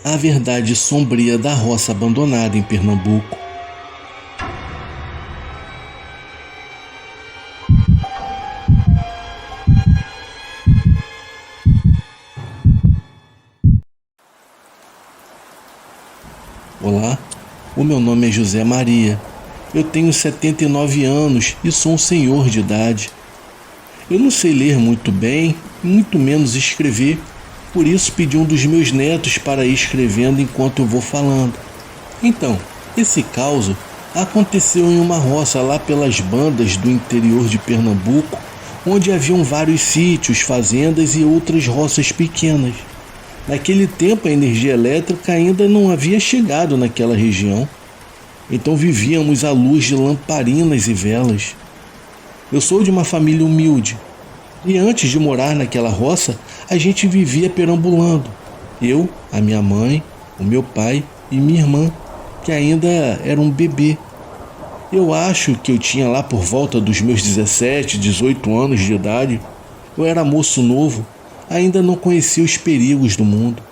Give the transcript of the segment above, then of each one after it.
a verdade sombria da roça abandonada em Pernambuco. Olá, o meu nome é José Maria. Eu tenho 79 anos e sou um senhor de idade. Eu não sei ler muito bem, muito menos escrever, por isso pedi um dos meus netos para ir escrevendo enquanto eu vou falando. Então, esse caso aconteceu em uma roça lá pelas bandas do interior de Pernambuco, onde haviam vários sítios, fazendas e outras roças pequenas. Naquele tempo a energia elétrica ainda não havia chegado naquela região, então vivíamos à luz de lamparinas e velas. Eu sou de uma família humilde e antes de morar naquela roça a gente vivia perambulando. Eu, a minha mãe, o meu pai e minha irmã, que ainda era um bebê. Eu acho que eu tinha lá por volta dos meus 17, 18 anos de idade. Eu era moço novo, ainda não conhecia os perigos do mundo.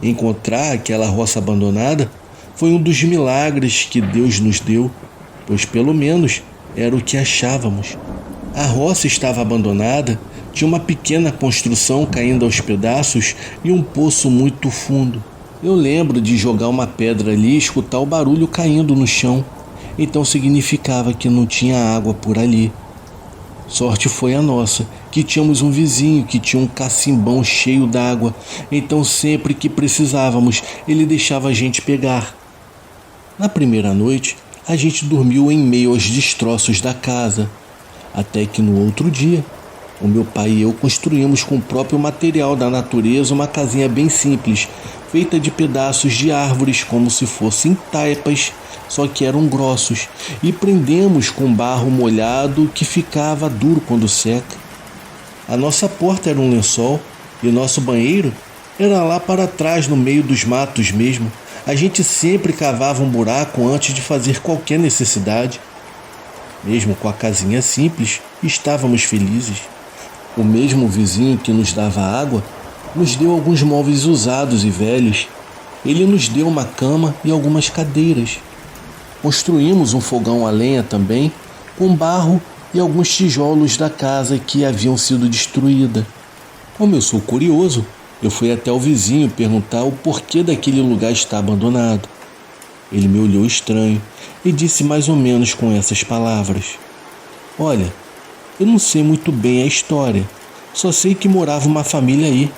Encontrar aquela roça abandonada foi um dos milagres que Deus nos deu, pois pelo menos era o que achávamos. A roça estava abandonada, tinha uma pequena construção caindo aos pedaços e um poço muito fundo. Eu lembro de jogar uma pedra ali e escutar o barulho caindo no chão, então significava que não tinha água por ali. Sorte foi a nossa, que tínhamos um vizinho que tinha um cacimbão cheio d'água, então sempre que precisávamos, ele deixava a gente pegar. Na primeira noite, a gente dormiu em meio aos destroços da casa, até que no outro dia, o meu pai e eu construímos com o próprio material da natureza uma casinha bem simples, feita de pedaços de árvores como se fossem taipas, só que eram grossos, e prendemos com barro molhado que ficava duro quando seca. A nossa porta era um lençol e o nosso banheiro era lá para trás no meio dos matos mesmo. A gente sempre cavava um buraco antes de fazer qualquer necessidade. Mesmo com a casinha simples, estávamos felizes. O mesmo vizinho que nos dava água nos deu alguns móveis usados e velhos. Ele nos deu uma cama e algumas cadeiras. Construímos um fogão a lenha também, com barro e alguns tijolos da casa que haviam sido destruída. Como eu sou curioso, eu fui até o vizinho perguntar o porquê daquele lugar estar abandonado. Ele me olhou estranho e disse mais ou menos com essas palavras: "Olha, eu não sei muito bem a história, só sei que morava uma família aí.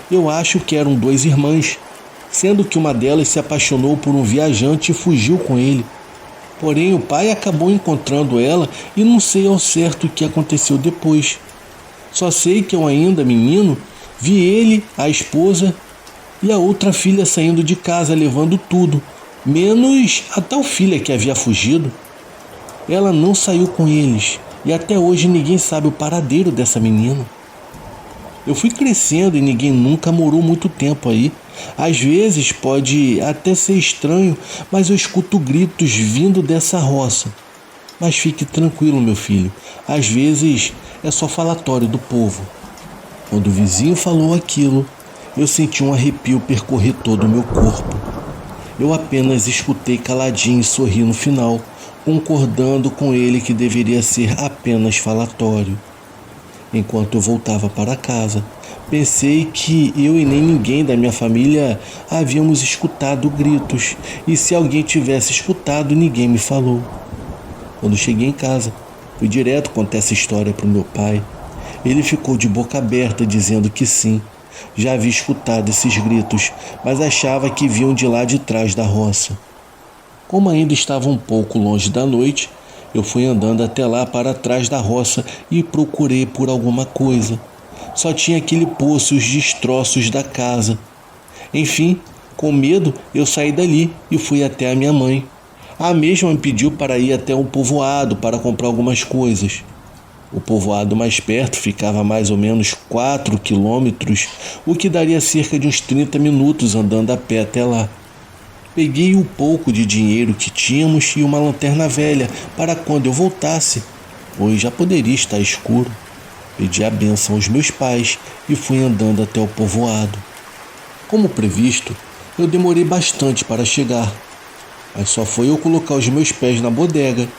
Eu acho que eram 2 irmãs, sendo que uma delas se apaixonou por um viajante e fugiu com ele. Porém, o pai acabou encontrando ela e não sei ao certo o que aconteceu depois. Só sei que eu ainda menino vi ele, a esposa e a outra filha saindo de casa levando tudo, menos a tal filha que havia fugido. Ela não saiu com eles e até hoje ninguém sabe o paradeiro dessa menina. Eu fui crescendo e ninguém nunca morou muito tempo aí. Às vezes pode até ser estranho, mas eu escuto gritos vindo dessa roça. Mas fique tranquilo, meu filho, às vezes é só falatório do povo." Quando o vizinho falou aquilo, eu senti um arrepio percorrer todo o meu corpo. Eu apenas escutei caladinho e sorri no final, concordando com ele que deveria ser apenas falatório. Enquanto eu voltava para casa, pensei que eu e nem ninguém da minha família havíamos escutado gritos, e se alguém tivesse escutado, ninguém me falou. Quando cheguei em casa, fui direto contar essa história para o meu pai. Ele ficou de boca aberta, dizendo que sim, já havia escutado esses gritos, mas achava que vinham de lá de trás da roça. Como ainda estava um pouco longe da noite, eu fui andando até lá para trás da roça e procurei por alguma coisa. Só tinha aquele poço e os destroços da casa. Enfim, com medo, eu saí dali e fui até a minha mãe. A mesma me pediu para ir até um povoado para comprar algumas coisas. O povoado mais perto ficava a mais ou menos 4 quilômetros, o que daria cerca de uns 30 minutos andando a pé até lá. Peguei o pouco de dinheiro que tínhamos e uma lanterna velha para quando eu voltasse, pois já poderia estar escuro. Pedi a bênção aos meus pais e fui andando até o povoado. Como previsto, Eu demorei bastante para chegar, mas só foi eu colocar os meus pés na bodega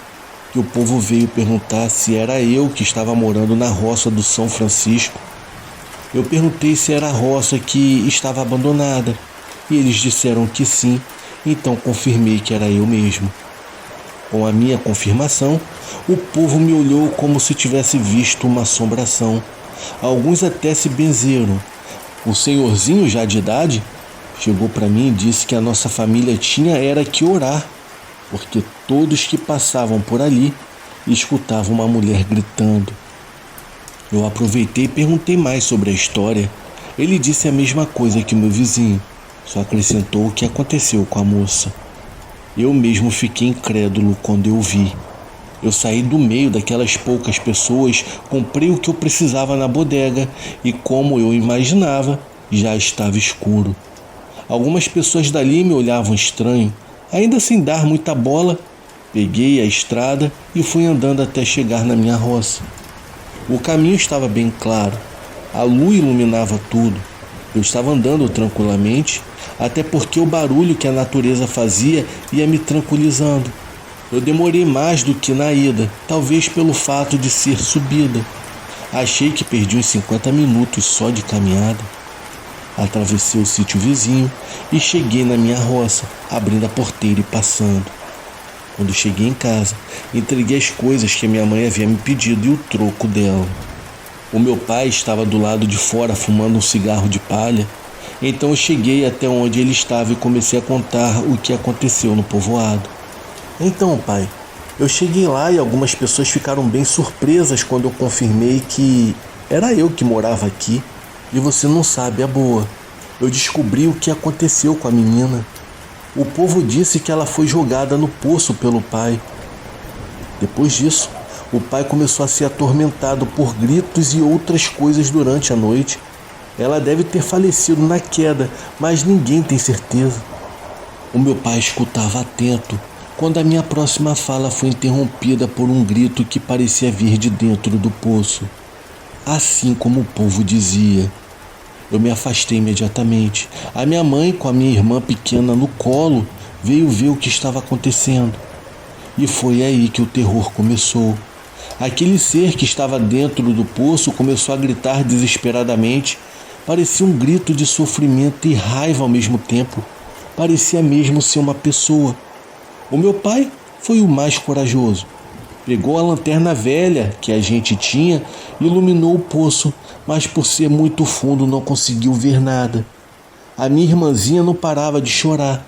que o povo veio perguntar se era eu que estava morando na roça do São Francisco. Eu perguntei se era a roça que estava abandonada e eles disseram que sim, então confirmei que era eu mesmo. Com a minha confirmação, o povo me olhou como se tivesse visto uma assombração. Alguns até se benzeram. O senhorzinho, já de idade, chegou para mim e disse que a nossa família tinha era que orar, porque todos que passavam por ali escutavam uma mulher gritando. Eu aproveitei e perguntei mais sobre a história. Ele disse a mesma coisa que o meu vizinho, só acrescentou o que aconteceu com a moça. Eu mesmo fiquei incrédulo quando eu vi. Eu saí do meio daquelas poucas pessoas, comprei o que eu precisava na bodega e, como eu imaginava, já estava escuro. Algumas pessoas dali me olhavam estranho, ainda sem dar muita bola. Peguei a estrada e fui andando até chegar na minha roça. O caminho estava bem claro, a lua iluminava tudo. Eu estava andando tranquilamente, até porque o barulho que a natureza fazia ia me tranquilizando. Eu demorei mais do que na ida, talvez pelo fato de ser subida. Achei que perdi uns 50 minutos só de caminhada. Atravessei o sítio vizinho e cheguei na minha roça, abrindo a porteira e passando. Quando cheguei em casa, entreguei as coisas que a minha mãe havia me pedido e o troco dela. O meu pai estava do lado de fora fumando um cigarro de palha, então eu cheguei até onde ele estava e comecei a contar o que aconteceu no povoado. Então, pai, eu cheguei lá e algumas pessoas ficaram bem surpresas quando eu confirmei que era eu que morava aqui. E você não sabe a boa. Eu descobri o que aconteceu com a menina. O povo disse que ela foi jogada no poço pelo pai. Depois disso, o pai começou a ser atormentado por gritos e outras coisas durante a noite. Ela deve ter falecido na queda, mas ninguém tem certeza. O meu pai escutava atento quando a minha próxima fala foi interrompida por um grito que parecia vir de dentro do poço. Assim como o povo dizia. Eu me afastei imediatamente. A minha mãe, com a minha irmã pequena no colo, veio ver o que estava acontecendo. E foi aí que o terror começou. Aquele ser que estava dentro do poço começou a gritar desesperadamente. Parecia um grito de sofrimento e raiva ao mesmo tempo. Parecia mesmo ser uma pessoa. O meu pai foi o mais corajoso. Pegou a lanterna velha que a gente tinha e iluminou o poço, mas por ser muito fundo não conseguiu ver nada. A minha irmãzinha não parava de chorar,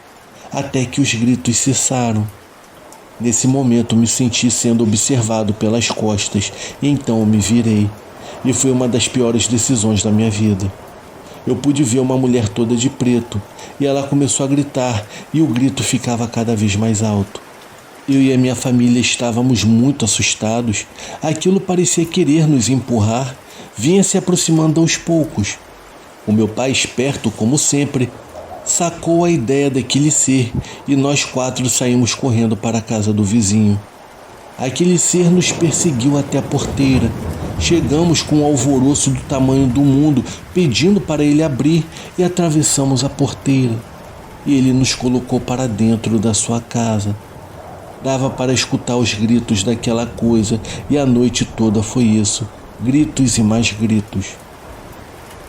até que os gritos cessaram. Nesse momento me senti sendo observado pelas costas e então eu me virei. E foi uma das piores decisões da minha vida. Eu pude ver uma mulher toda de preto e ela começou a gritar e o grito ficava cada vez mais alto. Eu e a minha família estávamos muito assustados. Aquilo parecia querer nos empurrar. Vinha se aproximando aos poucos. O meu pai, esperto como sempre, sacou a ideia daquele ser e nós 4 saímos correndo para a casa do vizinho. Aquele ser nos perseguiu até a porteira. Chegamos com um alvoroço do tamanho do mundo, pedindo para ele abrir e atravessamos a porteira. E ele nos colocou para dentro da sua casa. Dava para escutar os gritos daquela coisa e a noite toda foi isso, gritos e mais gritos.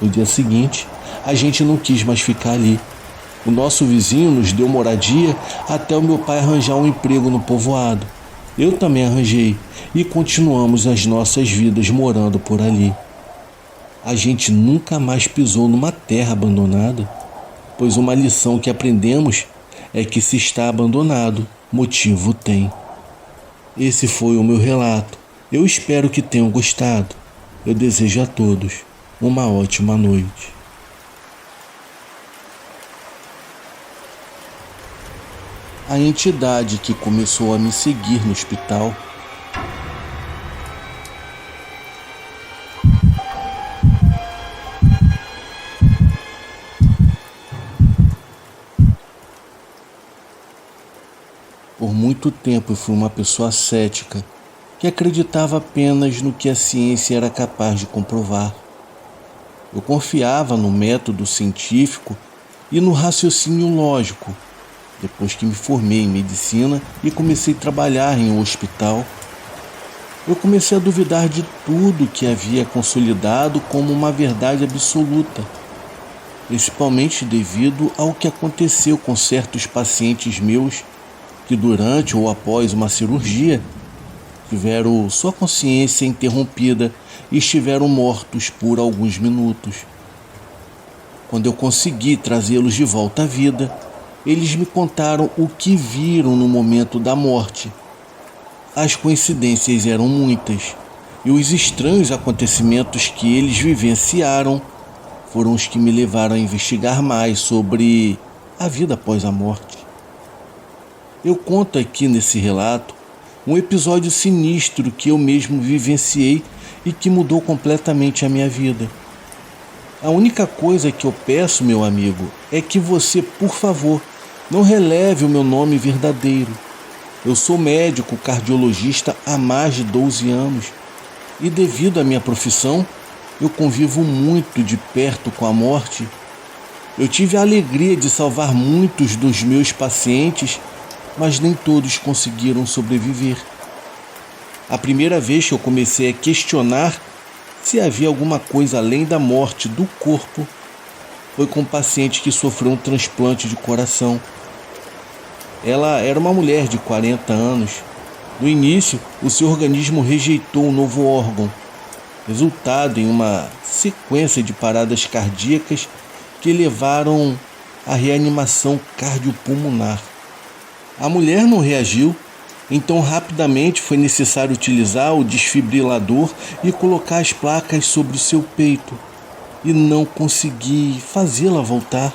No dia seguinte, a gente não quis mais ficar ali. O nosso vizinho nos deu moradia até o meu pai arranjar um emprego no povoado. Eu também arranjei e continuamos as nossas vidas morando por ali. A gente nunca mais pisou numa terra abandonada, pois uma lição que aprendemos é que se está abandonado, motivo tem. Esse foi o meu relato. Eu espero que tenham gostado. Eu desejo a todos uma ótima noite. A entidade que começou a me seguir no hospital. Por muito tempo eu fui uma pessoa cética, que acreditava apenas no que a ciência era capaz de comprovar. Eu confiava no método científico e no raciocínio lógico. Depois que me formei em medicina e comecei a trabalhar em um hospital, eu comecei a duvidar de tudo que havia consolidado como uma verdade absoluta, principalmente devido ao que aconteceu com certos pacientes meus que durante ou após uma cirurgia tiveram sua consciência interrompida e estiveram mortos por alguns minutos. Quando eu consegui trazê-los de volta à vida, eles me contaram o que viram no momento da morte. As coincidências eram muitas, e os estranhos acontecimentos que eles vivenciaram foram os que me levaram a investigar mais sobre a vida após a morte. Eu conto aqui nesse relato um episódio sinistro que eu mesmo vivenciei e que mudou completamente a minha vida. A única coisa que eu peço, meu amigo, é que você, por favor, não releve o meu nome verdadeiro. Eu sou médico cardiologista há mais de 12 anos e, devido à minha profissão, eu convivo muito de perto com a morte. Eu tive a alegria de salvar muitos dos meus pacientes, mas nem todos conseguiram sobreviver. A primeira vez que eu comecei a questionar se havia alguma coisa além da morte do corpo foi com um paciente que sofreu um transplante de coração. Ela era uma mulher de 40 anos. No início, o seu organismo rejeitou um novo órgão, resultado em uma sequência de paradas cardíacas que levaram à reanimação cardiopulmonar. A mulher não reagiu, então rapidamente foi necessário utilizar o desfibrilador e colocar as placas sobre o seu peito, e não consegui fazê-la voltar.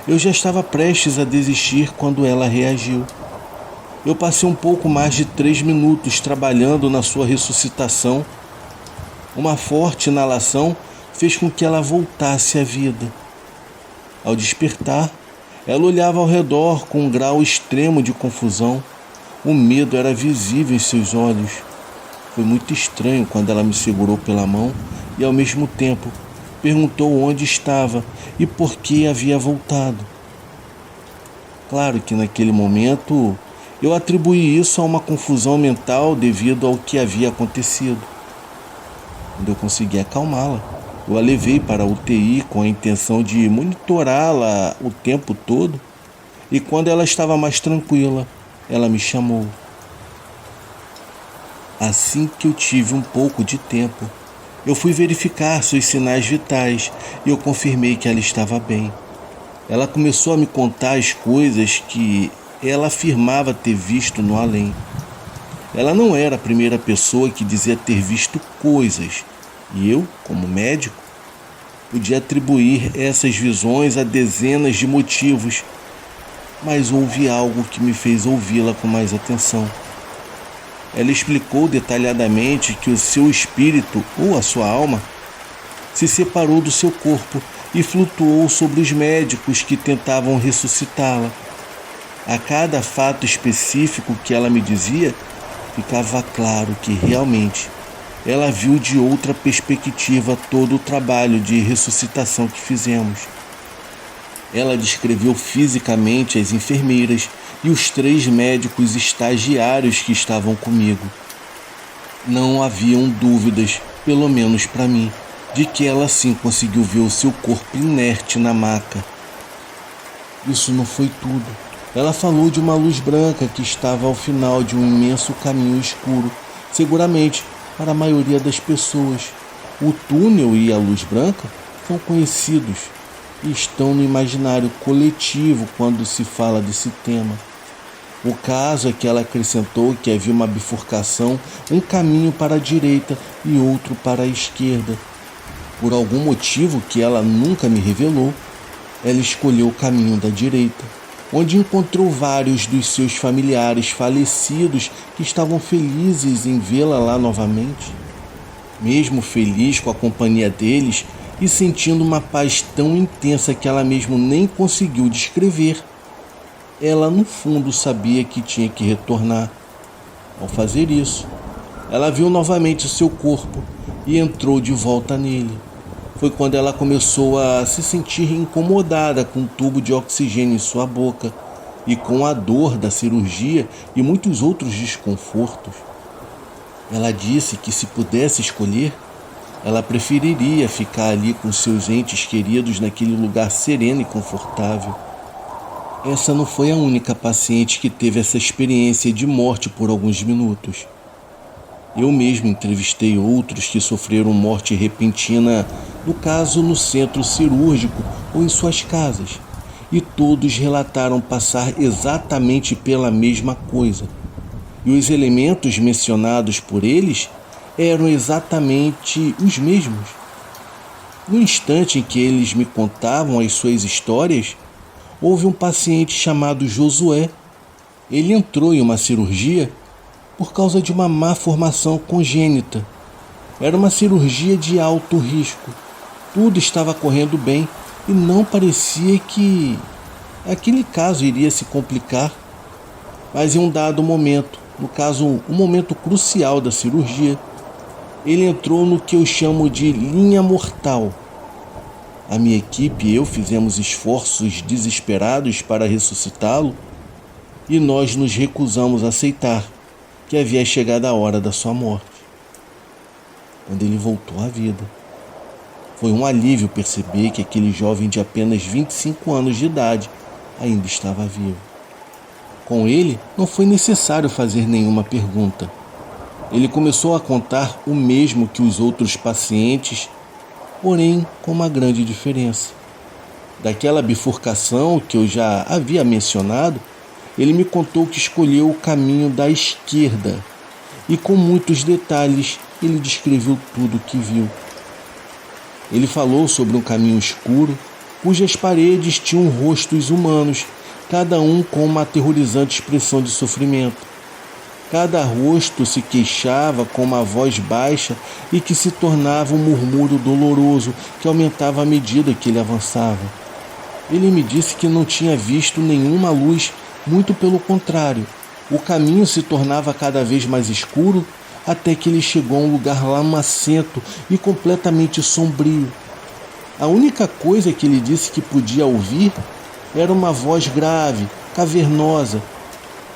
Eu já estava prestes a desistir quando ela reagiu. Eu passei um pouco mais de 3 minutos trabalhando na sua ressuscitação. Uma forte inalação fez com que ela voltasse à vida. Ao despertar, ela olhava ao redor com um grau extremo de confusão. O medo era visível em seus olhos. Foi muito estranho quando ela me segurou pela mão e, ao mesmo tempo, perguntou onde estava e por que havia voltado. Claro que naquele momento eu atribuí isso a uma confusão mental devido ao que havia acontecido. Quando eu consegui acalmá-la, eu a levei para a UTI com a intenção de monitorá-la o tempo todo, e quando ela estava mais tranquila, ela me chamou. Assim que eu tive um pouco de tempo, eu fui verificar seus sinais vitais e eu confirmei que ela estava bem. Ela começou a me contar as coisas que ela afirmava ter visto no além. Ela não era a primeira pessoa que dizia ter visto coisas, e eu, como médico, podia atribuir essas visões a dezenas de motivos, mas houve algo que me fez ouvi-la com mais atenção. Ela explicou detalhadamente que o seu espírito, ou a sua alma, se separou do seu corpo e flutuou sobre os médicos que tentavam ressuscitá-la. A cada fato específico que ela me dizia, ficava claro que realmente ela viu de outra perspectiva todo o trabalho de ressuscitação que fizemos. Ela descreveu fisicamente as enfermeiras e os 3 médicos estagiários que estavam comigo. Não haviam dúvidas, pelo menos para mim, de que ela sim conseguiu ver o seu corpo inerte na maca. Isso não foi tudo. Ela falou de uma luz branca que estava ao final de um imenso caminho escuro, seguramente para a maioria das pessoas. O túnel e a luz branca são conhecidos e estão no imaginário coletivo quando se fala desse tema. O caso é que ela acrescentou que havia uma bifurcação, um caminho para a direita e outro para a esquerda. Por algum motivo que ela nunca me revelou, ela escolheu o caminho da direita, onde encontrou vários dos seus familiares falecidos que estavam felizes em vê-la lá novamente. Mesmo feliz com a companhia deles e sentindo uma paz tão intensa que ela mesmo nem conseguiu descrever, ela no fundo sabia que tinha que retornar. Ao fazer isso, ela viu novamente o seu corpo e entrou de volta nele. foi quando ela começou a se sentir incomodada com um tubo de oxigênio em sua boca e com a dor da cirurgia e muitos outros desconfortos. Ela disse que, se pudesse escolher, ela preferiria ficar ali com seus entes queridos naquele lugar sereno e confortável. Essa não foi a única paciente que teve essa experiência de morte por alguns minutos. Eu mesmo entrevistei outros que sofreram morte repentina, no caso no centro cirúrgico ou em suas casas, e todos relataram passar exatamente pela mesma coisa. E os elementos mencionados por eles eram exatamente os mesmos. No instante em que eles me contavam as suas histórias, houve um paciente chamado Josué. Ele entrou em uma cirurgia por causa de uma má formação congênita. Era uma cirurgia de alto risco. Tudo estava correndo bem e não parecia que aquele caso iria se complicar. Mas em um dado momento, no caso, um momento crucial da cirurgia, ele entrou no que eu chamo de linha mortal. A minha equipe e eu fizemos esforços desesperados para ressuscitá-lo e nós nos recusamos a aceitar que havia chegado a hora da sua morte. Quando ele voltou à vida, foi um alívio perceber que aquele jovem de apenas 25 anos de idade ainda estava vivo. Com ele, não foi necessário fazer nenhuma pergunta. Ele começou a contar o mesmo que os outros pacientes, porém com uma grande diferença. Daquela bifurcação que eu já havia mencionado, ele me contou que escolheu o caminho da esquerda e, com muitos detalhes, ele descreveu tudo o que viu. Ele falou sobre um caminho escuro, cujas paredes tinham rostos humanos, cada um com uma aterrorizante expressão de sofrimento. Cada rosto se queixava com uma voz baixa e que se tornava um murmúrio doloroso que aumentava à medida que ele avançava. Ele me disse que não tinha visto nenhuma luz, muito pelo contrário. O caminho se tornava cada vez mais escuro até que ele chegou a um lugar lamacento e completamente sombrio. A única coisa que ele disse que podia ouvir era uma voz grave, cavernosa,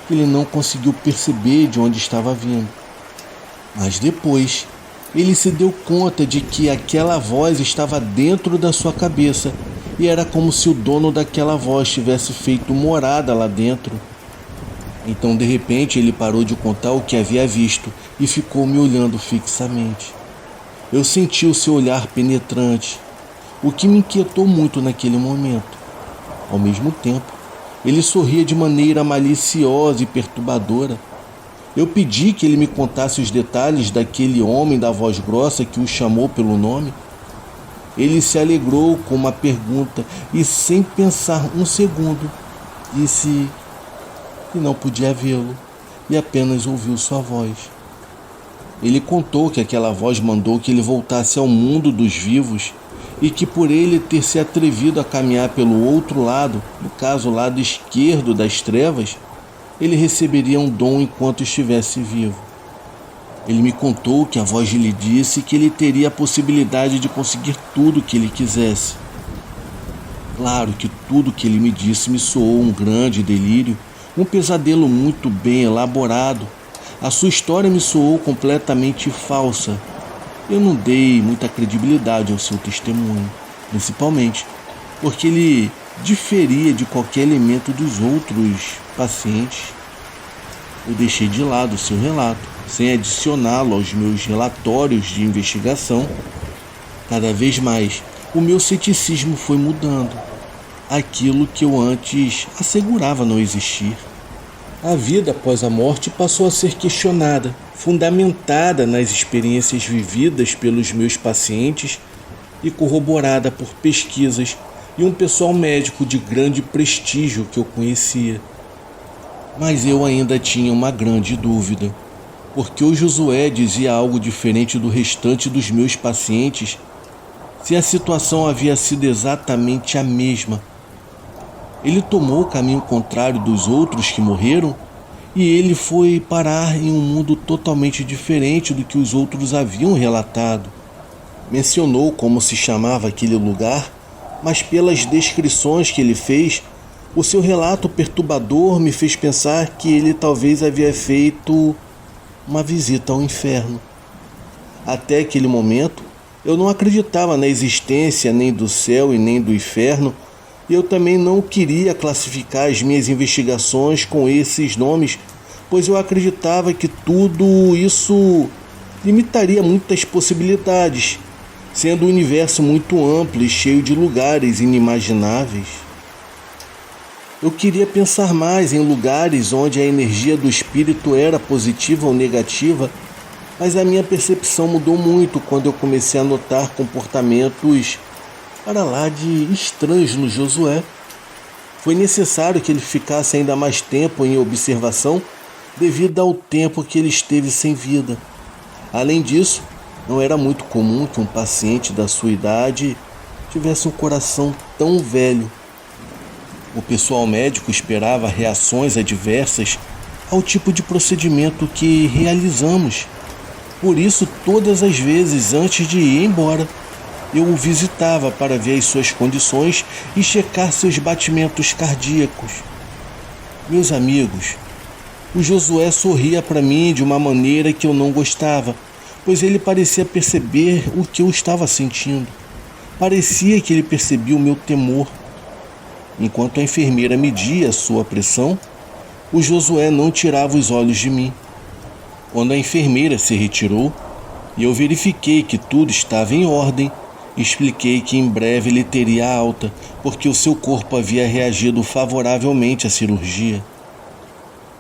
que ele não conseguiu perceber de onde estava vindo. Mas depois, ele se deu conta de que aquela voz estava dentro da sua cabeça e era como se o dono daquela voz tivesse feito morada lá dentro. Então, de repente, ele parou de contar o que havia visto e ficou me olhando fixamente. Eu senti o seu olhar penetrante, o que me inquietou muito naquele momento. Ao mesmo tempo, ele sorria de maneira maliciosa e perturbadora. Eu pedi que ele me contasse os detalhes daquele homem da voz grossa que o chamou pelo nome. Ele se alegrou com uma pergunta e, sem pensar um segundo, disse que não podia vê-lo e apenas ouviu sua voz. Ele contou que aquela voz mandou que ele voltasse ao mundo dos vivos e que, por ele ter se atrevido a caminhar pelo outro lado, no caso o lado esquerdo das trevas, ele receberia um dom enquanto estivesse vivo. Ele me contou que a voz lhe disse que ele teria a possibilidade de conseguir tudo o que ele quisesse. Claro que tudo que ele me disse me soou um grande delírio, um pesadelo muito bem elaborado. A sua história me soou completamente falsa. Eu não dei muita credibilidade ao seu testemunho, principalmente porque ele diferia de qualquer elemento dos outros pacientes. Eu deixei de lado o seu relato, sem adicioná-lo aos meus relatórios de investigação. Cada vez mais, o meu ceticismo foi mudando. Aquilo que eu antes assegurava não existir. A vida após a morte passou a ser questionada, fundamentada nas experiências vividas pelos meus pacientes e corroborada por pesquisas e um pessoal médico de grande prestígio que eu conhecia. Mas eu ainda tinha uma grande dúvida, porque o Josué dizia algo diferente do restante dos meus pacientes, se a situação havia sido exatamente a mesma. Ele tomou o caminho contrário dos outros que morreram e ele foi parar em um mundo totalmente diferente do que os outros haviam relatado. Mencionou como se chamava aquele lugar, mas pelas descrições que ele fez, o seu relato perturbador me fez pensar que ele talvez havia feito uma visita ao inferno. Até aquele momento, eu não acreditava na existência nem do céu e nem do inferno, e eu também não queria classificar as minhas investigações com esses nomes, pois eu acreditava que tudo isso limitaria muitas possibilidades, sendo o universo muito amplo e cheio de lugares inimagináveis. Eu queria pensar mais em lugares onde a energia do espírito era positiva ou negativa, mas a minha percepção mudou muito quando eu comecei a notar comportamentos para lá de estranhos no Josué. Foi necessário que ele ficasse ainda mais tempo em observação devido ao tempo que ele esteve sem vida. Além disso, não era muito comum que um paciente da sua idade tivesse um coração tão velho. O pessoal médico esperava reações adversas ao tipo de procedimento que realizamos. Por isso, todas as vezes antes de ir embora, eu o visitava para ver as suas condições e checar seus batimentos cardíacos. Meus amigos, o Josué sorria para mim de uma maneira que eu não gostava, pois ele parecia perceber o que eu estava sentindo. Parecia que ele percebia o meu temor. Enquanto a enfermeira media sua pressão, o Josué não tirava os olhos de mim. Quando a enfermeira se retirou e eu verifiquei que tudo estava em ordem, expliquei que em breve ele teria alta, porque o seu corpo havia reagido favoravelmente à cirurgia.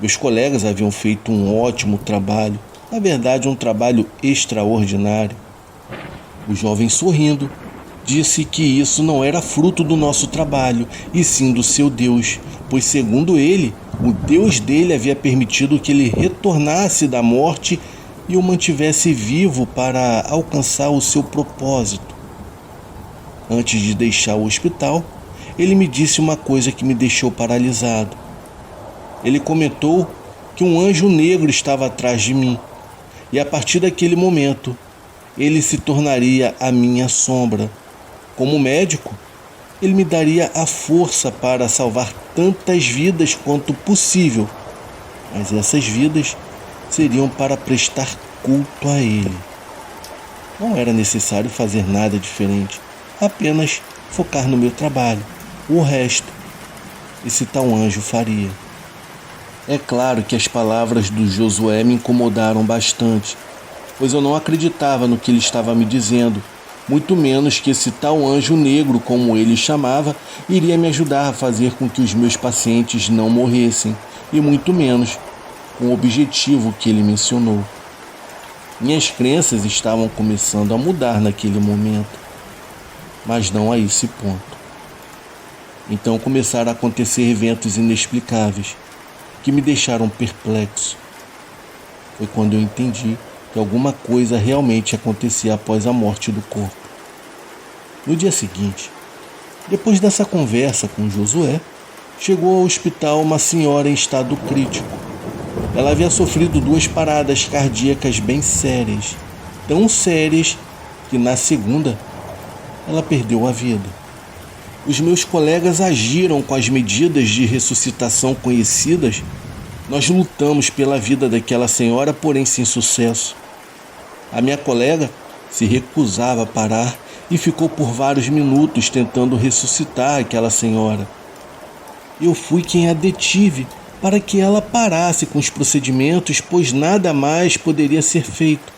Meus colegas haviam feito um ótimo trabalho, na verdade um trabalho extraordinário. O jovem, sorrindo, disse que isso não era fruto do nosso trabalho, e sim do seu Deus, pois segundo ele, o Deus dele havia permitido que ele retornasse da morte e o mantivesse vivo para alcançar o seu propósito. Antes de deixar o hospital, ele me disse uma coisa que me deixou paralisado. Ele comentou que um anjo negro estava atrás de mim, e a partir daquele momento, ele se tornaria a minha sombra. Como médico, ele me daria a força para salvar tantas vidas quanto possível, mas essas vidas seriam para prestar culto a ele. Não era necessário fazer nada diferente, apenas focar no meu trabalho. O resto, esse tal anjo faria. É claro que as palavras do Josué me incomodaram bastante, pois eu não acreditava no que ele estava me dizendo, muito menos que esse tal anjo negro, como ele chamava, iria me ajudar a fazer com que os meus pacientes não morressem, e muito menos com o objetivo que ele mencionou. Minhas crenças estavam começando a mudar naquele momento, mas não a esse ponto. Então começaram a acontecer eventos inexplicáveis, que me deixaram perplexo. Foi quando eu entendi que alguma coisa realmente acontecia após a morte do corpo. No dia seguinte, depois dessa conversa com Josué, chegou ao hospital uma senhora em estado crítico. Ela havia sofrido 2 paradas cardíacas bem sérias, tão sérias que na segunda ela perdeu a vida. Os meus colegas agiram com as medidas de ressuscitação conhecidas. Nós lutamos pela vida daquela senhora, porém sem sucesso. A minha colega se recusava a parar e ficou por vários minutos tentando ressuscitar aquela senhora. Eu fui quem a detive para que ela parasse com os procedimentos, pois nada mais poderia ser feito.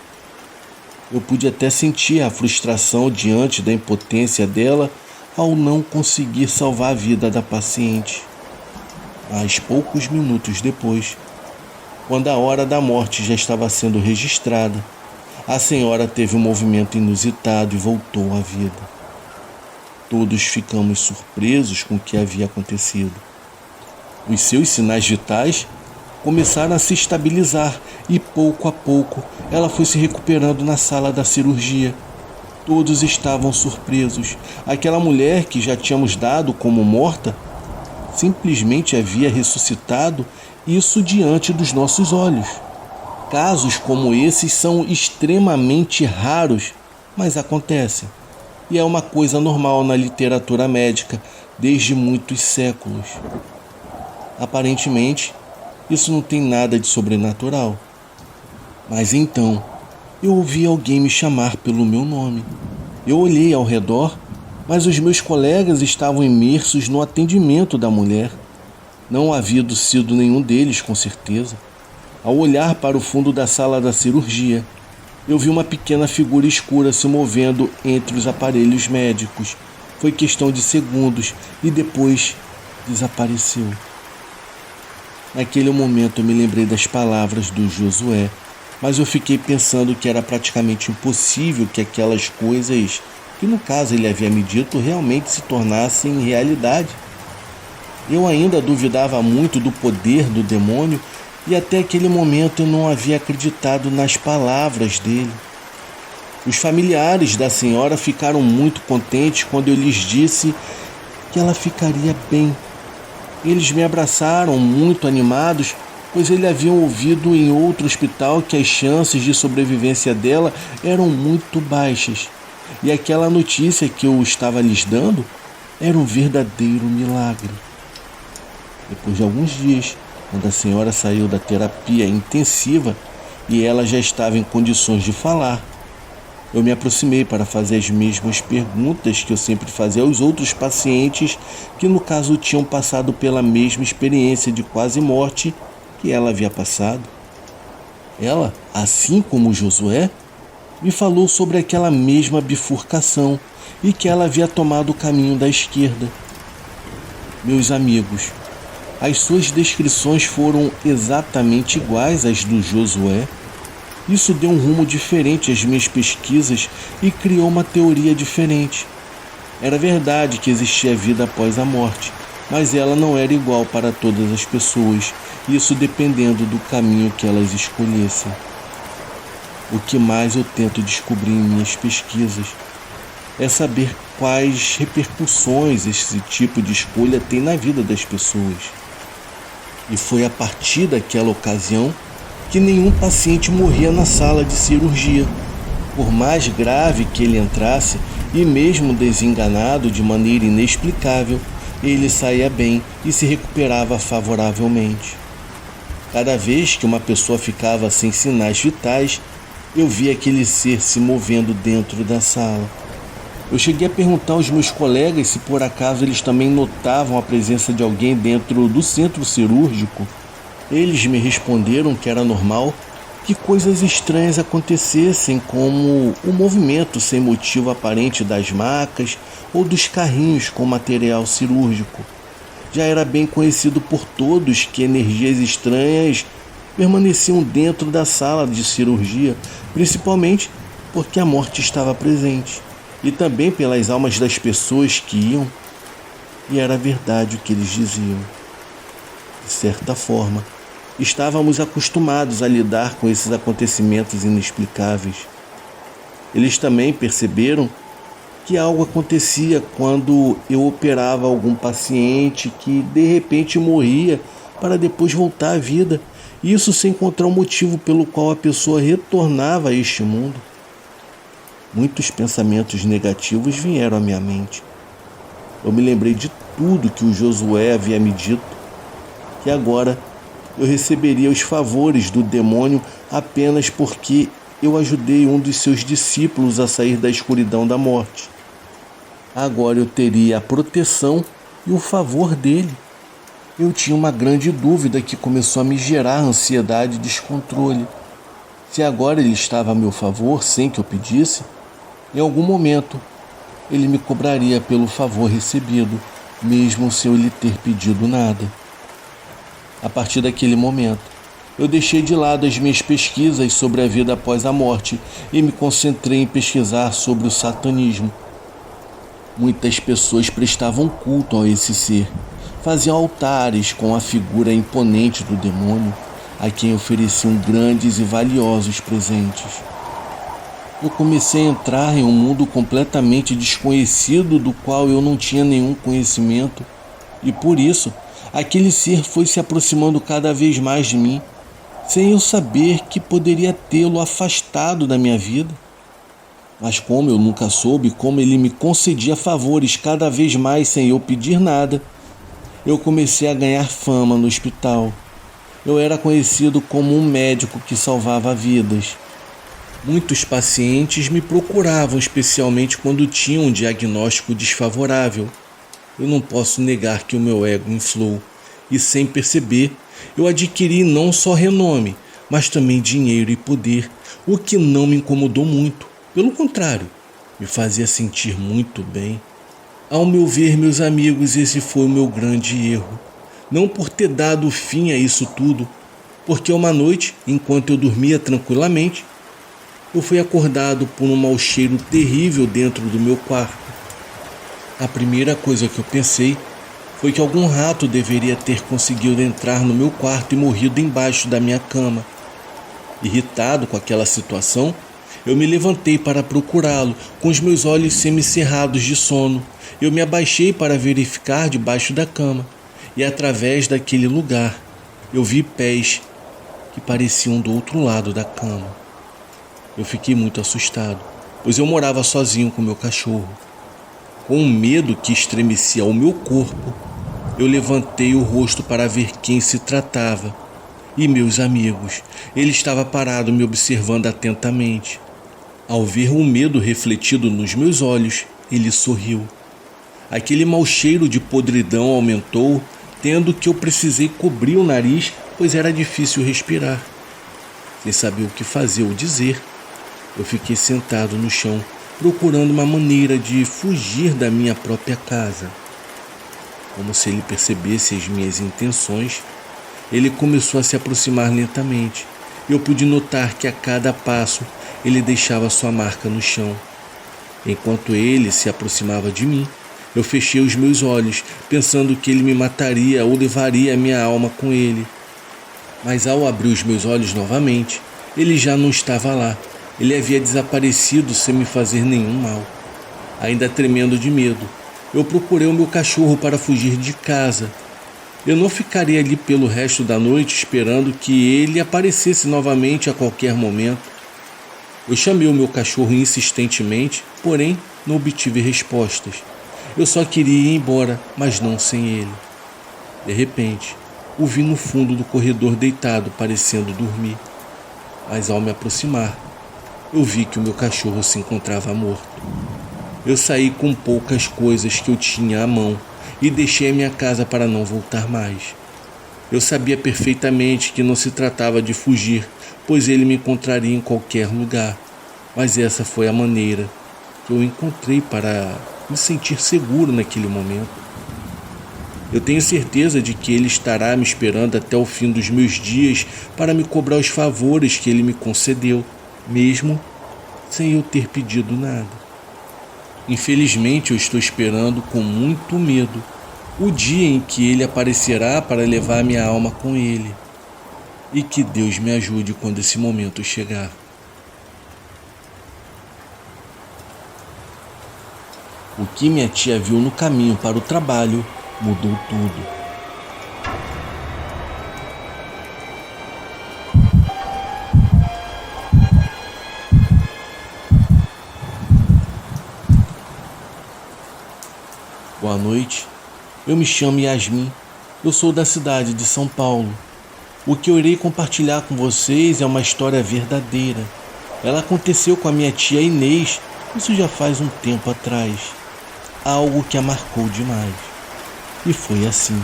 Eu pude até sentir a frustração diante da impotência dela ao não conseguir salvar a vida da paciente. Mas poucos minutos depois, quando a hora da morte já estava sendo registrada, a senhora teve um movimento inusitado e voltou à vida. Todos ficamos surpresos com o que havia acontecido. Os seus sinais vitais começaram a se estabilizar e, pouco a pouco, ela foi se recuperando na sala da cirurgia. Todos estavam surpresos. Aquela mulher que já tínhamos dado como morta simplesmente havia ressuscitado, isso diante dos nossos olhos. Casos como esses são extremamente raros, mas acontecem. E é uma coisa normal na literatura médica desde muitos séculos. Aparentemente, isso não tem nada de sobrenatural. Mas então, eu ouvi alguém me chamar pelo meu nome. Eu olhei ao redor, mas os meus colegas estavam imersos no atendimento da mulher. Não havia sido nenhum deles, com certeza. Ao olhar para o fundo da sala da cirurgia, eu vi uma pequena figura escura se movendo entre os aparelhos médicos. Foi questão de segundos e depois desapareceu. Naquele momento eu me lembrei das palavras do Josué, mas eu fiquei pensando que era praticamente impossível que aquelas coisas, que no caso ele havia me dito, realmente se tornassem realidade. Eu ainda duvidava muito do poder do demônio e até aquele momento eu não havia acreditado nas palavras dele. Os familiares da senhora ficaram muito contentes quando eu lhes disse que ela ficaria bem. Eles me abraçaram muito animados, pois eles haviam ouvido em outro hospital que as chances de sobrevivência dela eram muito baixas. E aquela notícia que eu estava lhes dando era um verdadeiro milagre. Depois de alguns dias, quando a senhora saiu da terapia intensiva e ela já estava em condições de falar, eu me aproximei para fazer as mesmas perguntas que eu sempre fazia aos outros pacientes que no caso tinham passado pela mesma experiência de quase morte que ela havia passado. Ela, assim como Josué, me falou sobre aquela mesma bifurcação e que ela havia tomado o caminho da esquerda. Meus amigos, as suas descrições foram exatamente iguais às do Josué. Isso deu um rumo diferente às minhas pesquisas e criou uma teoria diferente. Era verdade que existia vida após a morte, mas ela não era igual para todas as pessoas, isso dependendo do caminho que elas escolhessem. O que mais eu tento descobrir em minhas pesquisas é saber quais repercussões esse tipo de escolha tem na vida das pessoas. E foi a partir daquela ocasião que nenhum paciente morria na sala de cirurgia. Por mais grave que ele entrasse, e mesmo desenganado de maneira inexplicável, ele saía bem e se recuperava favoravelmente. Cada vez que uma pessoa ficava sem sinais vitais, eu via aquele ser se movendo dentro da sala. Eu cheguei a perguntar aos meus colegas se por acaso eles também notavam a presença de alguém dentro do centro cirúrgico. Eles me responderam que era normal que coisas estranhas acontecessem, como o movimento sem motivo aparente das macas ou dos carrinhos com material cirúrgico. Já era bem conhecido por todos que energias estranhas permaneciam dentro da sala de cirurgia, principalmente porque a morte estava presente, e também pelas almas das pessoas que iam. E era verdade o que eles diziam. De certa forma, estávamos acostumados a lidar com esses acontecimentos inexplicáveis. Eles também perceberam que algo acontecia quando eu operava algum paciente que de repente morria para depois voltar à vida, isso sem encontrar um motivo pelo qual a pessoa retornava a este mundo. Muitos pensamentos negativos vieram à minha mente. Eu me lembrei de tudo que o Josué havia me dito, que agora eu receberia os favores do demônio apenas porque eu ajudei um dos seus discípulos a sair da escuridão da morte. Agora eu teria a proteção e o favor dele. Eu tinha uma grande dúvida que começou a me gerar ansiedade e descontrole. Se agora ele estava a meu favor sem que eu pedisse, em algum momento ele me cobraria pelo favor recebido, mesmo sem eu lhe ter pedido nada. A partir daquele momento, eu deixei de lado as minhas pesquisas sobre a vida após a morte e me concentrei em pesquisar sobre o satanismo. Muitas pessoas prestavam culto a esse ser, faziam altares com a figura imponente do demônio, a quem ofereciam grandes e valiosos presentes. Eu comecei a entrar em um mundo completamente desconhecido do qual eu não tinha nenhum conhecimento, e por isso aquele ser foi se aproximando cada vez mais de mim, sem eu saber que poderia tê-lo afastado da minha vida. Mas como eu nunca soube como ele me concedia favores cada vez mais sem eu pedir nada, eu comecei a ganhar fama no hospital. Eu era conhecido como um médico que salvava vidas. Muitos pacientes me procuravam, especialmente quando tinham um diagnóstico desfavorável. Eu não posso negar que o meu ego inflou, e sem perceber, eu adquiri não só renome, mas também dinheiro e poder, o que não me incomodou muito. Pelo contrário, me fazia sentir muito bem. Ao meu ver, meus amigos, esse foi o meu grande erro. Não por ter dado fim a isso tudo, porque uma noite, enquanto eu dormia tranquilamente, eu fui acordado por um mau cheiro terrível dentro do meu quarto. A primeira coisa que eu pensei foi que algum rato deveria ter conseguido entrar no meu quarto e morrido embaixo da minha cama. Irritado com aquela situação, eu me levantei para procurá-lo, com os meus olhos semicerrados de sono. Eu me abaixei para verificar debaixo da cama, e através daquele lugar, eu vi pés que pareciam do outro lado da cama. Eu fiquei muito assustado, pois eu morava sozinho com meu cachorro. Com um medo que estremecia o meu corpo, eu levantei o rosto para ver quem se tratava. E meus amigos, ele estava parado me observando atentamente. Ao ver o medo refletido nos meus olhos, ele sorriu. Aquele mau cheiro de podridão aumentou, tendo que eu precisei cobrir o nariz, pois era difícil respirar. Sem saber o que fazer ou dizer, eu fiquei sentado no chão, procurando uma maneira de fugir da minha própria casa. Como se ele percebesse as minhas intenções, ele começou a se aproximar lentamente. Eu pude notar que a cada passo ele deixava sua marca no chão. Enquanto ele se aproximava de mim, eu fechei os meus olhos, pensando que ele me mataria ou levaria a minha alma com ele. Mas ao abrir os meus olhos novamente, ele já não estava lá. Ele havia desaparecido sem me fazer nenhum mal. Ainda tremendo de medo, eu procurei o meu cachorro para fugir de casa. Eu não ficaria ali pelo resto da noite esperando que ele aparecesse novamente a qualquer momento. Eu chamei o meu cachorro insistentemente, porém não obtive respostas. Eu só queria ir embora, mas não sem ele. De repente, o vi no fundo do corredor deitado, parecendo dormir. Mas ao me aproximar, eu vi que o meu cachorro se encontrava morto. Eu saí com poucas coisas que eu tinha à mão e deixei a minha casa para não voltar mais. Eu sabia perfeitamente que não se tratava de fugir, pois ele me encontraria em qualquer lugar. Mas essa foi a maneira que eu encontrei para me sentir seguro naquele momento. Eu tenho certeza de que ele estará me esperando até o fim dos meus dias para me cobrar os favores que ele me concedeu, mesmo sem eu ter pedido nada. Infelizmente, eu estou esperando com muito medo o dia em que ele aparecerá para levar minha alma com ele. E que Deus me ajude quando esse momento chegar. O que minha tia viu no caminho para o trabalho mudou tudo. Boa noite, eu me chamo Yasmin, eu sou da cidade de São Paulo. O que eu irei compartilhar com vocês é uma história verdadeira. Ela aconteceu com a minha tia Inês, isso já faz um tempo atrás. Algo que a marcou demais. E foi assim.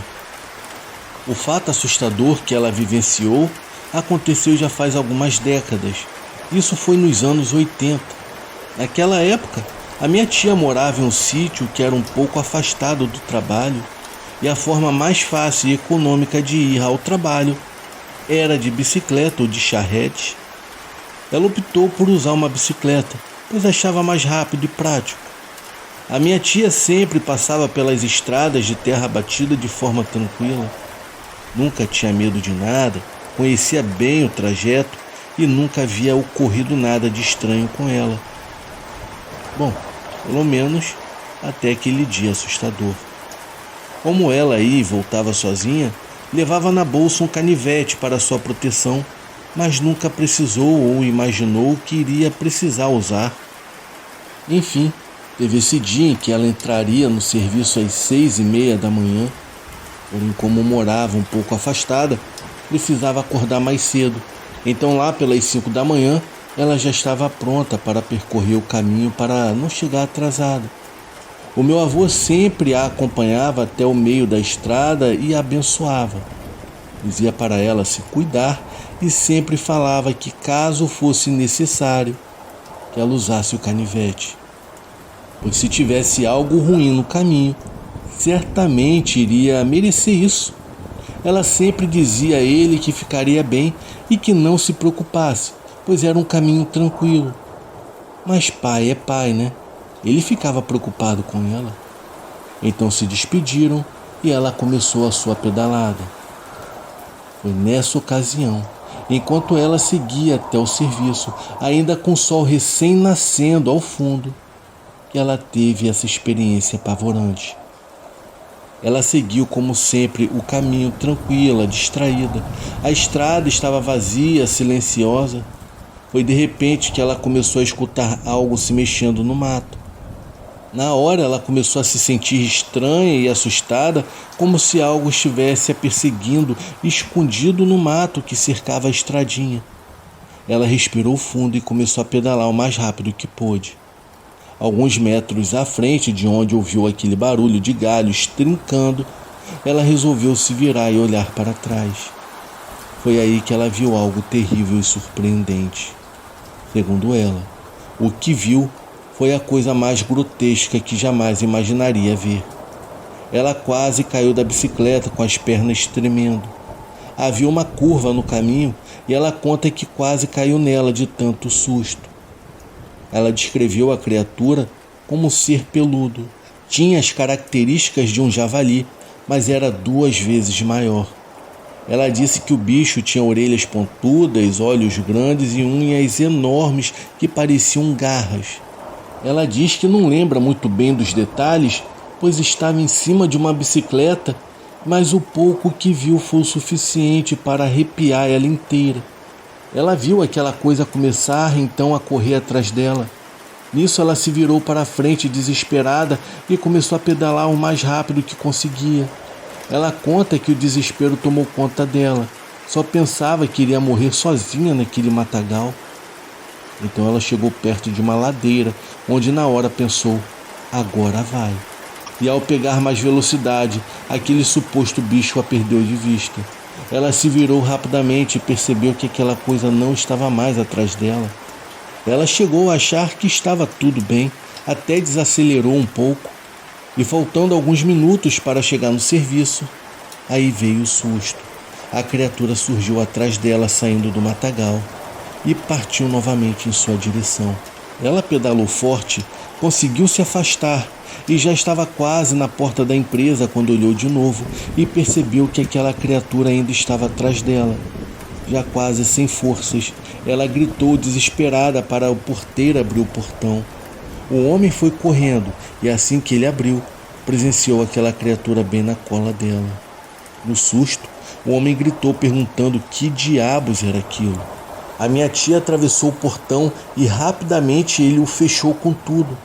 O fato assustador que ela vivenciou aconteceu já faz algumas décadas. Isso foi nos anos 80. Naquela época, a minha tia morava em um sítio que era um pouco afastado do trabalho e a forma mais fácil e econômica de ir ao trabalho era de bicicleta ou de charrete. Ela optou por usar uma bicicleta, pois achava mais rápido e prático. A minha tia sempre passava pelas estradas de terra batida de forma tranquila. Nunca tinha medo de nada, conhecia bem o trajeto e nunca havia ocorrido nada de estranho com ela. Bom, pelo menos até aquele dia assustador. Como ela ia e voltava sozinha, levava na bolsa um canivete para sua proteção, mas nunca precisou ou imaginou que iria precisar usar. Enfim, teve esse dia em que ela entraria no serviço às 6h30 da manhã, porém como morava um pouco afastada, precisava acordar mais cedo. Então lá pelas 5 da manhã, ela já estava pronta para percorrer o caminho para não chegar atrasada. O meu avô sempre a acompanhava até o meio da estrada e a abençoava. Dizia para ela se cuidar e sempre falava que, caso fosse necessário, que ela usasse o canivete. Pois se tivesse algo ruim no caminho, certamente iria merecer isso. Ela sempre dizia a ele que ficaria bem e que não se preocupasse, pois era um caminho tranquilo. Mas pai é pai, né? Ele ficava preocupado com ela. Então se despediram e ela começou a sua pedalada. Foi nessa ocasião, enquanto ela seguia até o serviço, ainda com o sol recém-nascendo ao fundo, que ela teve essa experiência apavorante. Ela seguiu como sempre o caminho tranquila, distraída. A estrada estava vazia, silenciosa. Foi de repente que ela começou a escutar algo se mexendo no mato. Na hora ela começou a se sentir estranha e assustada, como se algo estivesse a perseguindo, escondido no mato que cercava a estradinha. Ela respirou fundo e começou a pedalar o mais rápido que pôde. Alguns metros à frente de onde ouviu aquele barulho de galhos trincando, ela resolveu se virar e olhar para trás. Foi aí que ela viu algo terrível e surpreendente. Segundo ela, o que viu foi a coisa mais grotesca que jamais imaginaria ver. Ela quase caiu da bicicleta com as pernas tremendo. Havia uma curva no caminho e ela conta que quase caiu nela de tanto susto. Ela descreveu a criatura como um ser peludo. Tinha as características de um javali, mas era 2 vezes maior. Ela disse que o bicho tinha orelhas pontudas, olhos grandes e unhas enormes que pareciam garras. Ela diz que não lembra muito bem dos detalhes, pois estava em cima de uma bicicleta, mas o pouco que viu foi o suficiente para arrepiar ela inteira. Ela viu aquela coisa começar então a correr atrás dela. Nisso ela se virou para a frente desesperada e começou a pedalar o mais rápido que conseguia. Ela conta que o desespero tomou conta dela. Só pensava que iria morrer sozinha naquele matagal. Então ela chegou perto de uma ladeira, onde na hora pensou, agora vai. E ao pegar mais velocidade, aquele suposto bicho a perdeu de vista. Ela se virou rapidamente e percebeu que aquela coisa não estava mais atrás dela. Ela chegou a achar que estava tudo bem, até desacelerou um pouco. E faltando alguns minutos para chegar no serviço, aí veio o susto. A criatura surgiu atrás dela saindo do matagal e partiu novamente em sua direção. Ela pedalou forte, conseguiu se afastar e já estava quase na porta da empresa quando olhou de novo e percebeu que aquela criatura ainda estava atrás dela. Já quase sem forças, ela gritou desesperada para o porteiro abrir o portão. O homem foi correndo e assim que ele abriu, presenciou aquela criatura bem na cola dela. No susto, o homem gritou perguntando que diabos era aquilo. A minha tia atravessou o portão e rapidamente ele o fechou com tudo.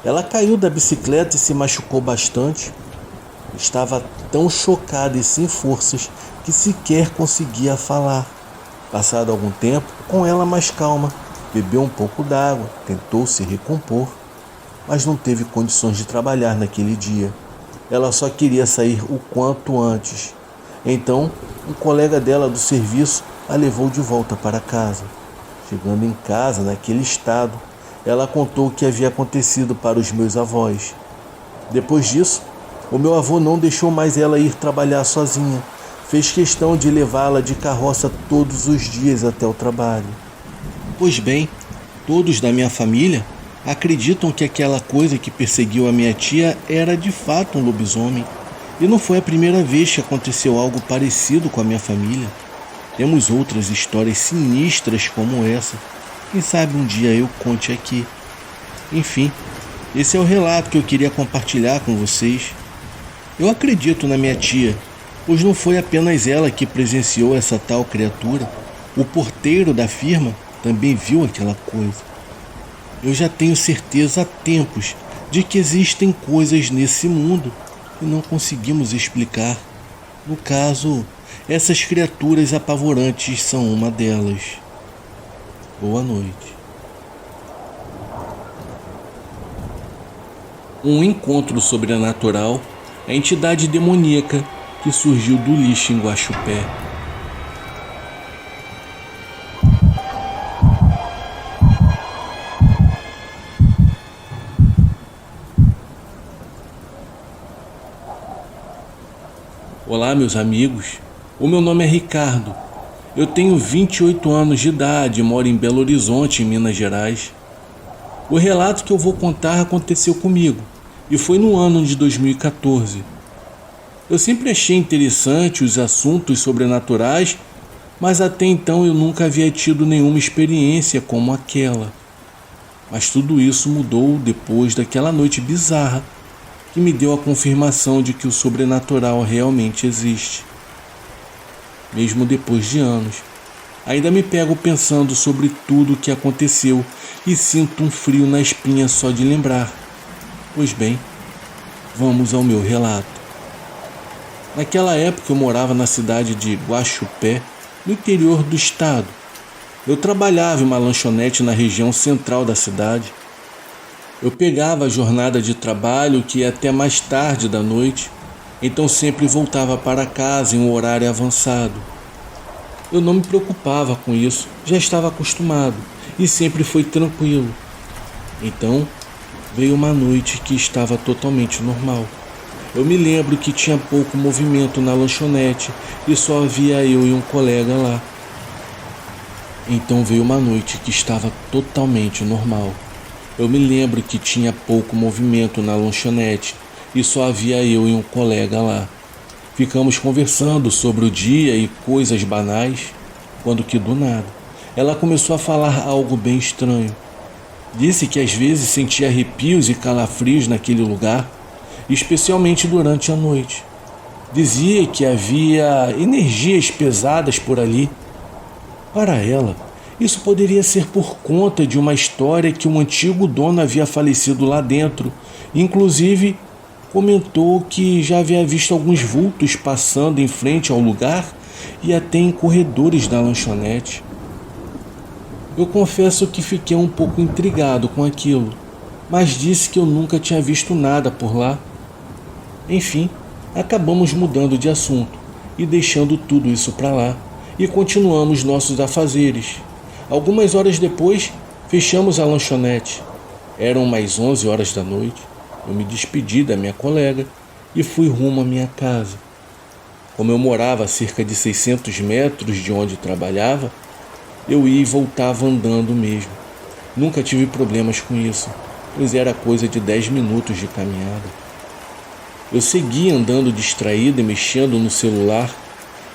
Ela caiu da bicicleta e se machucou bastante. Estava tão chocada e sem forças que sequer conseguia falar. Passado algum tempo, com ela mais calma, bebeu um pouco d'água, tentou se recompor, mas não teve condições de trabalhar naquele dia. Ela só queria sair o quanto antes. Então, um colega dela do serviço a levou de volta para casa. Chegando em casa, naquele estado, ela contou o que havia acontecido para os meus avós. Depois disso, o meu avô não deixou mais ela ir trabalhar sozinha. Fez questão de levá-la de carroça todos os dias até o trabalho. Pois bem, todos da minha família acreditam que aquela coisa que perseguiu a minha tia era de fato um lobisomem. E não foi a primeira vez que aconteceu algo parecido com a minha família. Temos outras histórias sinistras como essa. Quem sabe um dia eu conte aqui. Enfim, esse é o relato que eu queria compartilhar com vocês. Eu acredito na minha tia, pois não foi apenas ela que presenciou essa tal criatura. O porteiro da firma também viu aquela coisa. Eu já tenho certeza há tempos de que existem coisas nesse mundo que não conseguimos explicar. No caso, essas criaturas apavorantes são uma delas. Boa noite. Um encontro sobrenatural, a entidade demoníaca que surgiu do lixo em Guaxupé. Olá, meus amigos. O meu nome é Ricardo. Eu tenho 28 anos de idade e moro em Belo Horizonte, em Minas Gerais. O relato que eu vou contar aconteceu comigo e foi no ano de 2014. Eu sempre achei interessante os assuntos sobrenaturais, mas até então eu nunca havia tido nenhuma experiência como aquela. Mas tudo isso mudou depois daquela noite bizarra que me deu a confirmação de que o sobrenatural realmente existe. Mesmo depois de anos, ainda me pego pensando sobre tudo o que aconteceu e sinto um frio na espinha só de lembrar. Pois bem, vamos ao meu relato. Naquela época eu morava na cidade de Guaxupé, no interior do estado. Eu trabalhava em uma lanchonete na região central da cidade. Eu pegava a jornada de trabalho que ia até mais tarde da noite, então sempre voltava para casa em um horário avançado. Eu não me preocupava com isso, já estava acostumado e sempre foi tranquilo. Então, veio uma noite que estava totalmente normal. Eu me lembro que tinha pouco movimento na lanchonete e só havia eu e um colega lá. Então veio uma noite que estava totalmente normal. Eu me lembro que tinha pouco movimento na lanchonete e só havia eu e um colega lá. Ficamos conversando sobre o dia e coisas banais, quando que do nada, ela começou a falar algo bem estranho. Disse que às vezes sentia arrepios e calafrios naquele lugar, especialmente durante a noite. Dizia que havia energias pesadas por ali. Para ela, isso poderia ser por conta de uma história que um antigo dono havia falecido lá dentro. Inclusive, comentou que já havia visto alguns vultos passando em frente ao lugar e até em corredores da lanchonete. Eu confesso que fiquei um pouco intrigado com aquilo, mas disse que eu nunca tinha visto nada por lá. Enfim, acabamos mudando de assunto e deixando tudo isso para lá e continuamos nossos afazeres. Algumas horas depois, fechamos a lanchonete. Eram mais 11 horas da noite. Eu me despedi da minha colega e fui rumo à minha casa. Como eu morava a cerca de 600 metros de onde trabalhava, eu ia e voltava andando mesmo. Nunca tive problemas com isso, pois era coisa de 10 minutos de caminhada. Eu seguia andando distraído e mexendo no celular.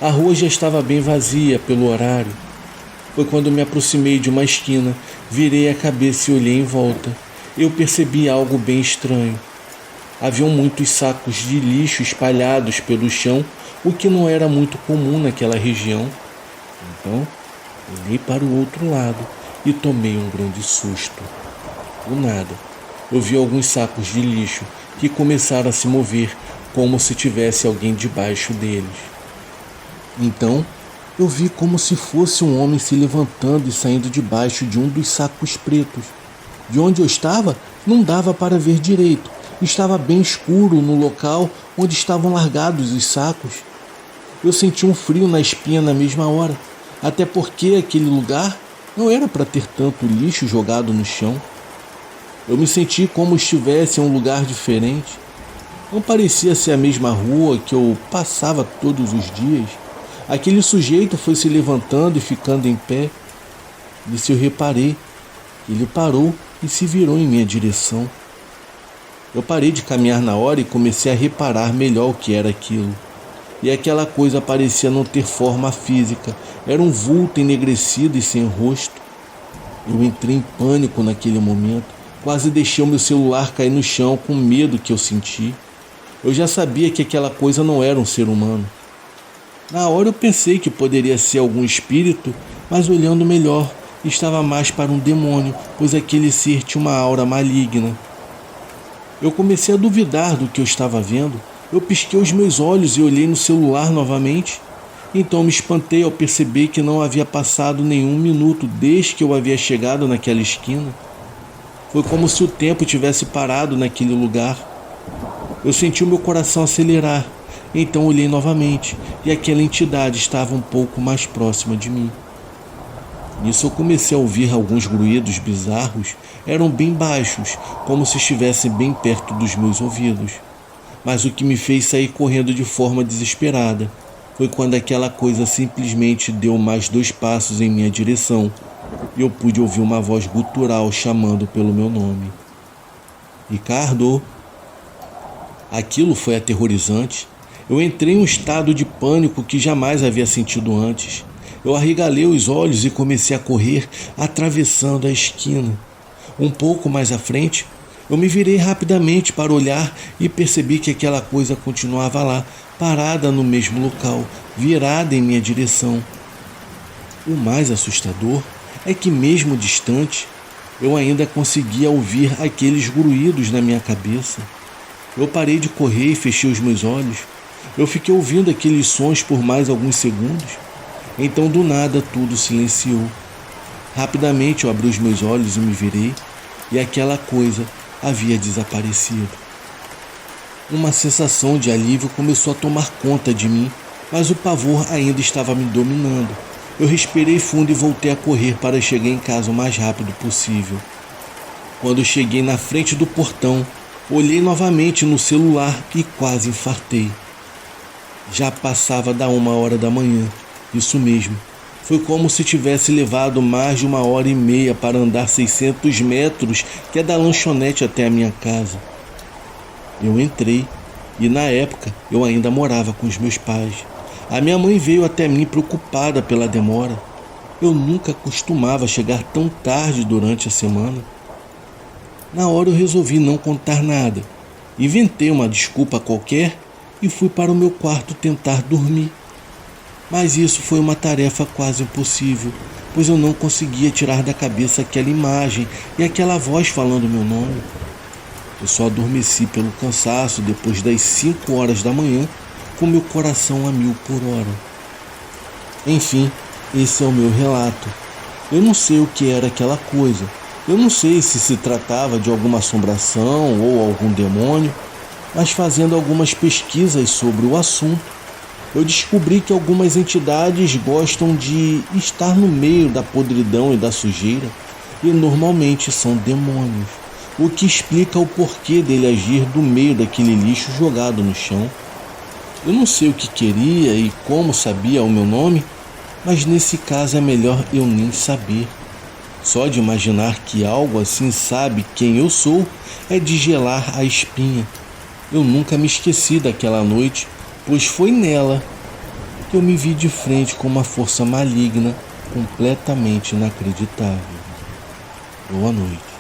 A rua já estava bem vazia pelo horário. Foi quando me aproximei de uma esquina, virei a cabeça e olhei em volta. Eu percebi algo bem estranho. Haviam muitos sacos de lixo espalhados pelo chão, o que não era muito comum naquela região. Então, olhei para o outro lado e tomei um grande susto. Do nada, eu vi alguns sacos de lixo que começaram a se mover como se tivesse alguém debaixo deles. Então, eu vi como se fosse um homem se levantando e saindo debaixo de um dos sacos pretos. De onde eu estava, não dava para ver direito. Estava bem escuro no local onde estavam largados os sacos. Eu senti um frio na espinha na mesma hora, até porque aquele lugar não era para ter tanto lixo jogado no chão. Eu me senti como estivesse em um lugar diferente. Não parecia ser a mesma rua que eu passava todos os dias. Aquele sujeito foi se levantando e ficando em pé. Nisso eu reparei. Ele parou e se virou em minha direção. Eu parei de caminhar na hora e comecei a reparar melhor o que era aquilo. E aquela coisa parecia não ter forma física. Era um vulto enegrecido e sem rosto. Eu entrei em pânico naquele momento. Quase deixei o meu celular cair no chão com medo que eu senti. Eu já sabia que aquela coisa não era um ser humano. Na hora eu pensei que poderia ser algum espírito, mas olhando melhor, estava mais para um demônio, pois aquele ser tinha uma aura maligna. Eu comecei a duvidar do que eu estava vendo. Eu pisquei os meus olhos e olhei no celular novamente. Então me espantei ao perceber que não havia passado nenhum minuto desde que eu havia chegado naquela esquina. Foi como se o tempo tivesse parado naquele lugar. Eu senti o meu coração acelerar. Então olhei novamente e aquela entidade estava um pouco mais próxima de mim. Nisso eu comecei a ouvir alguns grunhidos bizarros. Eram bem baixos, como se estivessem bem perto dos meus ouvidos. Mas o que me fez sair correndo de forma desesperada foi quando aquela coisa simplesmente deu mais 2 passos em minha direção e eu pude ouvir uma voz gutural chamando pelo meu nome. Ricardo! Aquilo foi aterrorizante. Eu entrei em um estado de pânico que jamais havia sentido antes. Eu arregalei os olhos e comecei a correr, atravessando a esquina. Um pouco mais à frente, eu me virei rapidamente para olhar e percebi que aquela coisa continuava lá, parada no mesmo local, virada em minha direção. O mais assustador é que, mesmo distante, eu ainda conseguia ouvir aqueles grunhidos na minha cabeça. Eu parei de correr e fechei os meus olhos. Eu fiquei ouvindo aqueles sons por mais alguns segundos. Então, do nada, tudo silenciou. Rapidamente eu abri os meus olhos e me virei, e aquela coisa havia desaparecido. Uma sensação de alívio começou a tomar conta de mim, mas o pavor ainda estava me dominando. Eu respirei fundo e voltei a correr para chegar em casa o mais rápido possível. Quando cheguei na frente do portão, olhei novamente no celular e quase infartei. Já passava da 1h da manhã. Isso mesmo. Foi como se tivesse levado mais de 1h30 para andar 600 metros, que é da lanchonete até a minha casa. Eu entrei e, na época, eu ainda morava com os meus pais. A minha mãe veio até mim preocupada pela demora. Eu nunca costumava chegar tão tarde durante a semana. Na hora eu resolvi não contar nada. Inventei uma desculpa qualquer e fui para o meu quarto tentar dormir. Mas isso foi uma tarefa quase impossível, pois eu não conseguia tirar da cabeça aquela imagem e aquela voz falando meu nome. Eu só adormeci pelo cansaço depois das 5h da manhã, com meu coração a 1000 por hora. Enfim, esse é o meu relato. Eu não sei o que era aquela coisa. Eu não sei se tratava de alguma assombração ou algum demônio, mas fazendo algumas pesquisas sobre o assunto, eu descobri que algumas entidades gostam de estar no meio da podridão e da sujeira, e normalmente são demônios, o que explica o porquê dele agir do meio daquele lixo jogado no chão. Eu não sei o que queria e como sabia o meu nome, mas nesse caso é melhor eu nem saber. Só de imaginar que algo assim sabe quem eu sou é de gelar a espinha. Eu nunca me esqueci daquela noite, pois foi nela que eu me vi de frente com uma força maligna completamente inacreditável. Boa noite.